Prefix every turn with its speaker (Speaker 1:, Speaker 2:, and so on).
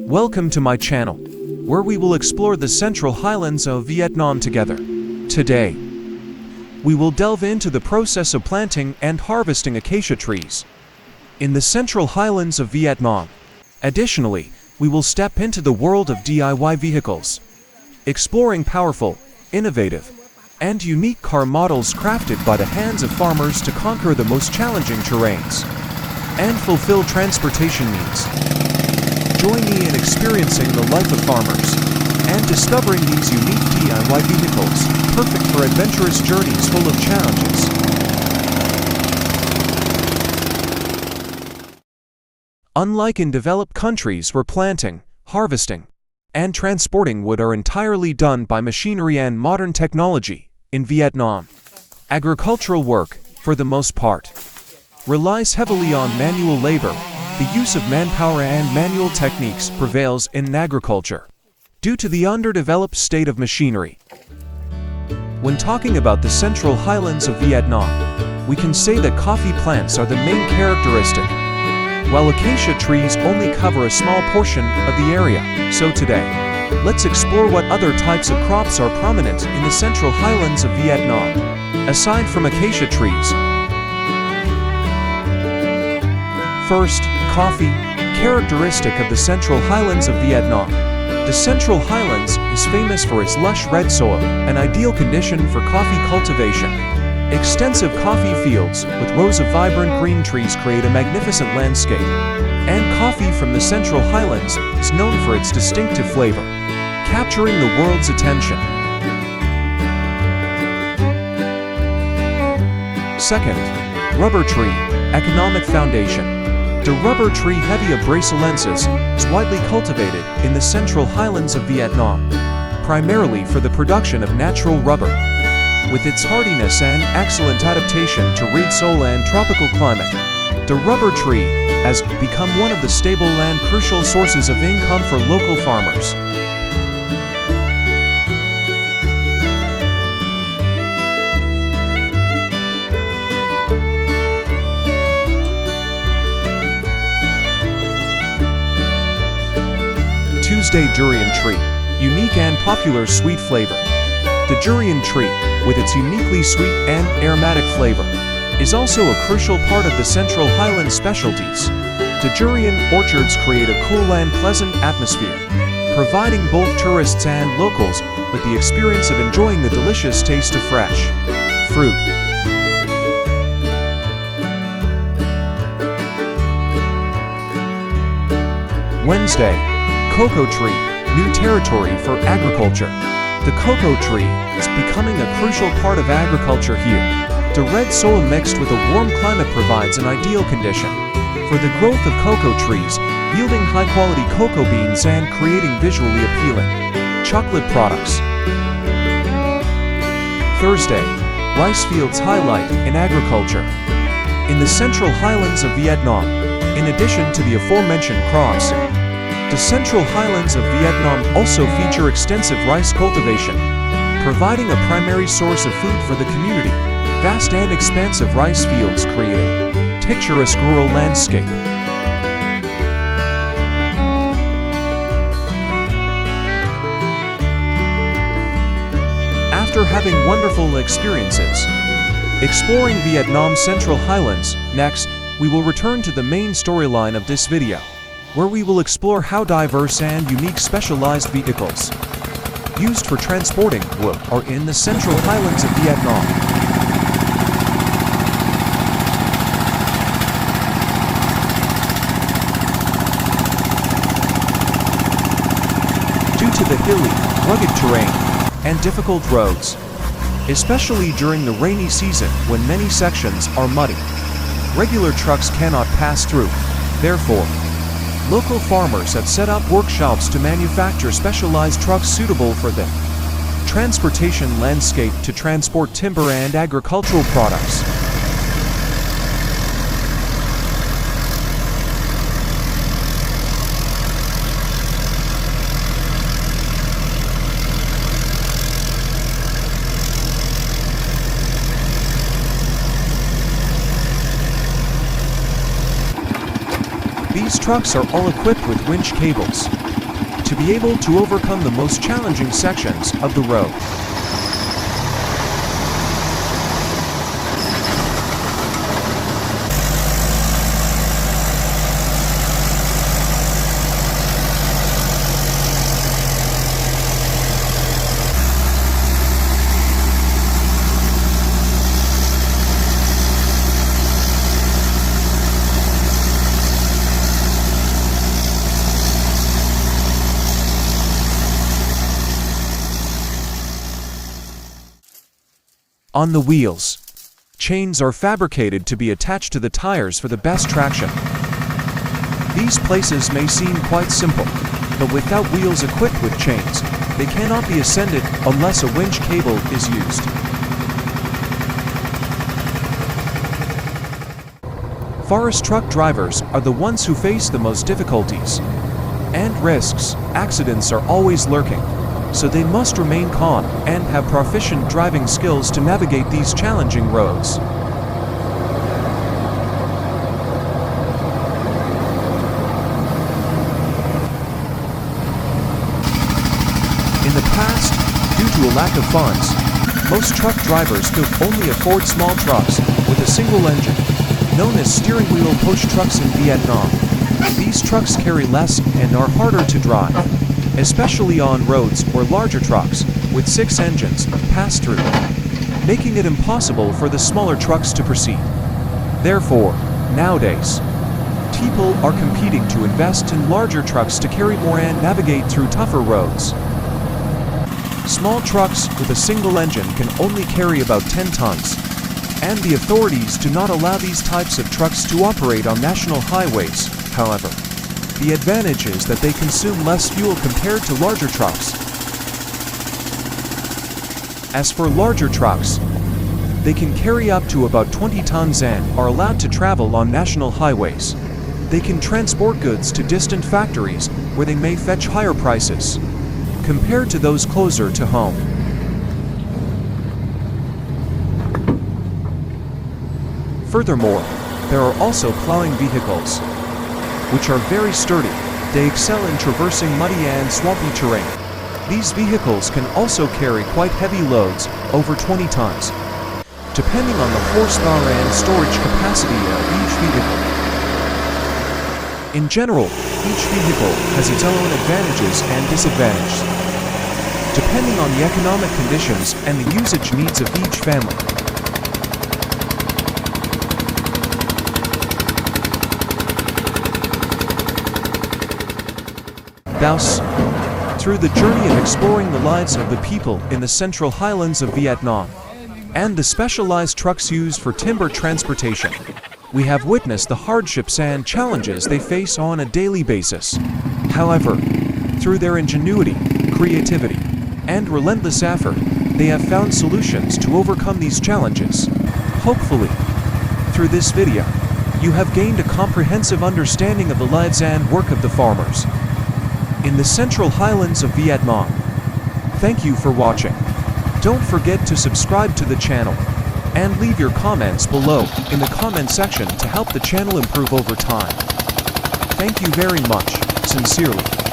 Speaker 1: Welcome to my channel, where we will explore the central highlands of Vietnam together. Today, we will delve into the process of planting and harvesting acacia trees in the central highlands of Vietnam. Additionally, we will step into the world of DIY vehicles, exploring powerful, innovative, and unique car models crafted by the hands of farmers to conquer the most challenging terrains and fulfill transportation needs. Join me in experiencing the life of farmers and discovering these unique DIY vehicles, perfect for adventurous journeys full of challenges. Unlike in developed countries where planting, harvesting, and transporting wood are entirely done by machinery and modern technology, in Vietnam, agricultural work, for the most part, relies heavily on manual labor. The use of manpower and manual techniques prevails in agriculture due to the underdeveloped state of machinery. When talking about the central highlands of Vietnam, we can say that coffee plants are the main characteristic, while acacia trees only cover a small portion of the area. So today, let's explore what other types of crops are prominent in the central highlands of Vietnam, aside from acacia trees. First, coffee, characteristic of the central highlands of Vietnam. The central highlands is famous for its lush red soil, an ideal condition for coffee cultivation. Extensive coffee fields with rows of vibrant green trees create a magnificent landscape, and coffee from the central highlands is known for its distinctive flavor, capturing the world's attention. Second, rubber tree, economic foundation. The rubber tree Hevea brasilensis is widely cultivated in the central highlands of Vietnam, primarily for the production of natural rubber. With its hardiness and excellent adaptation to red soil and tropical climate, the rubber tree has become one of the stable and crucial sources of income for local farmers. Tuesday durian tree, unique and popular sweet flavor. The durian tree, with its uniquely sweet and aromatic flavor, is also a crucial part of the central highland specialties. The durian orchards create a cool and pleasant atmosphere, providing both tourists and locals with the experience of enjoying the delicious taste of fresh fruit. Wednesday, cocoa tree, new territory for agriculture. The cocoa tree is becoming a crucial part of agriculture here. The red soil mixed with a warm climate provides an ideal condition for the growth of cocoa trees, yielding high-quality cocoa beans and creating visually appealing chocolate products. Thursday, rice fields highlight in agriculture. In the central highlands of Vietnam, in addition to the aforementioned crops, the central highlands of Vietnam also feature extensive rice cultivation, providing a primary source of food for the community. Vast and expansive rice fields create a picturesque rural landscape. After having wonderful experiences exploring Vietnam's central highlands, next, we will return to the main storyline of this video, where we will explore how diverse and unique specialized vehicles used for transporting wood are in the central highlands of Vietnam. Due to the hilly, rugged terrain and difficult roads, especially during the rainy season when many sections are muddy, regular trucks cannot pass through. Therefore, local farmers have set up workshops to manufacture specialized trucks suitable for the transportation landscape to transport timber and agricultural products. These trucks are all equipped with winch cables, to be able to overcome the most challenging sections of the road. On the wheels, chains are fabricated to be attached to the tires for the best traction. These places may seem quite simple, but without wheels equipped with chains, they cannot be ascended unless a winch cable is used. Forest truck drivers are the ones who face the most difficulties and risks. Accidents are always lurking, so they must remain calm and have proficient driving skills to navigate these challenging roads. In the past, due to a lack of funds, most truck drivers could only afford small trucks with a single engine, known as steering wheel push trucks in Vietnam. These trucks carry less and are harder to drive, especially on roads where larger trucks with 6 engines pass through, making it impossible for the smaller trucks to proceed. Therefore, nowadays, people are competing to invest in larger trucks to carry more and navigate through tougher roads. Small trucks with a single engine can only carry about 10 tons, and the authorities do not allow these types of trucks to operate on national highways. However, the advantage is that they consume less fuel compared to larger trucks. As for larger trucks, they can carry up to about 20 tons and are allowed to travel on national highways. They can transport goods to distant factories where they may fetch higher prices compared to those closer to home. Furthermore, there are also plowing vehicles, which are very sturdy. They excel in traversing muddy and swampy terrain. These vehicles can also carry quite heavy loads, over 20 tons, depending on the horsepower and storage capacity of each vehicle. In general, each vehicle has its own advantages and disadvantages, depending on the economic conditions and the usage needs of each family. Thus, through the journey of exploring the lives of the people in the central highlands of Vietnam, and the specialized trucks used for timber transportation, we have witnessed the hardships and challenges they face on a daily basis. However, through their ingenuity, creativity, and relentless effort, they have found solutions to overcome these challenges. Hopefully, through this video, you have gained a comprehensive understanding of the lives and work of the farmers in the central highlands of Vietnam. Thank you for watching. Don't forget to subscribe to the channel and leave your comments below in the comment section to help the channel improve over time. Thank you very much, sincerely.